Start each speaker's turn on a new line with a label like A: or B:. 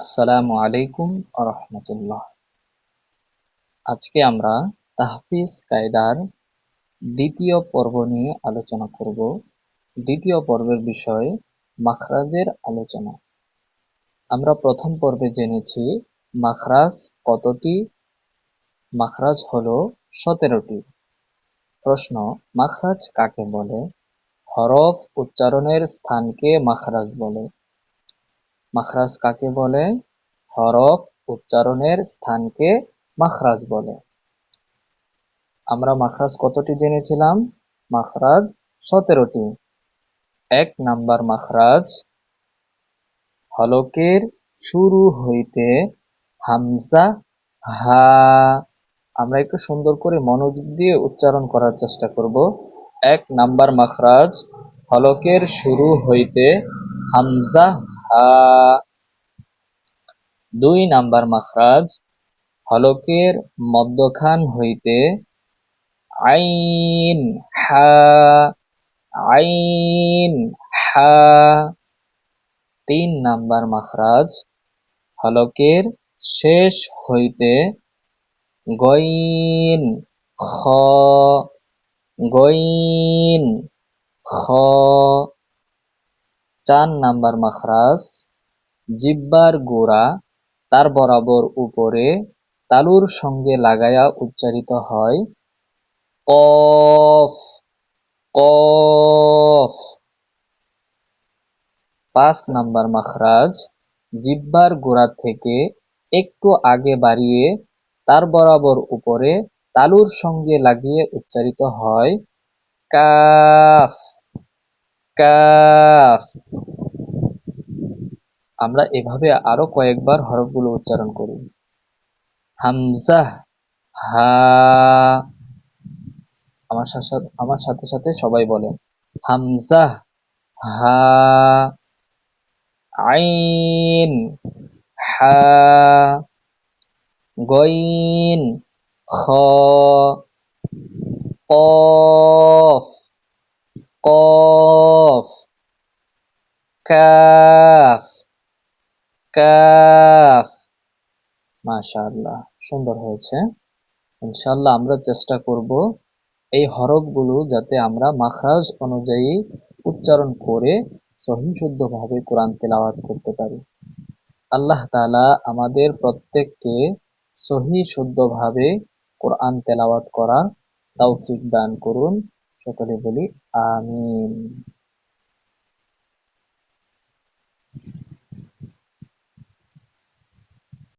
A: আসসালামু আলাইকুম আরহামতুল্লাহ। আজকে আমরা তাহফিজ কায়দার দ্বিতীয় পর্ব নিয়ে আলোচনা করব। দ্বিতীয় পর্বের বিষয় মাখরাজের আলোচনা। আমরা প্রথম পর্বে জেনেছি মাখরাজ কতটি। মাখরাজ হলো 17টি। প্রশ্ন, মাখরাজ কাকে বলে? হরফ উচ্চারণের স্থানকে মাখরাজ বলে। মাখরাজ কাকে বলে? হরফ উচ্চারণের স্থানকে মাখরাজ বলে। আমরা মাখরাজ কতটি জেনেছিলাম? মাখরাজ 17টি। 1 নাম্বার মাখরাজ, হলকের শুরু হইতে হামজা হা। আমরা একটু সুন্দর করে মনোযোগ দিয়ে উচ্চারণ করার চেষ্টা করব। 1 নাম্বার মাখরাজ, হলকের শুরু হইতে হামজা হা। 2 নাম্বার মাখরাজ, হলকের মধ্যখান হইতে আইন হা। আইন হা। 3 নাম্বার মাখরাজ, হলকের শেষ হইতে গইন খ। গইন খ। 4 নাম্বার মাখরাজ, জিহ্বার গোড়া তার বরাবর উপরে তালুর সঙ্গে লাগায়া উচ্চারিত হয় কফ। কফ। 5 নাম্বার মাখরাজ, জিহ্বার গোড়া থেকে একটু আগে বাড়িয়ে তার বরাবর উপরে তালুর সঙ্গে লাগিয়ে উচ্চারিত হয় কাফ। কাফ। আমরা এভাবে আরো কয়েকবার হরফগুলো উচ্চারণ করি। হামজা হা। আমার সাথে সাথে সবাই বলেন হামজা হা। আইন হা। গইন খ। কফ। কফ। কাফ। কাফ। মাশাআল্লাহ, সুন্দর হয়েছে। ইনশাআল্লাহ আমরা চেষ্টা করব এই হরফগুলো যাতে আমরা মাখরাজ অনুযায়ী উচ্চারণ করে সহিহ শুদ্ধভাবে কোরআন তেলাওয়াত করতে পারি। আল্লাহ তাআলা আমাদের প্রত্যেককে সহিহ শুদ্ধভাবে কোরআন তেলাওয়াত করার তৌফিক দান করুন। সকলে বলি আমিন।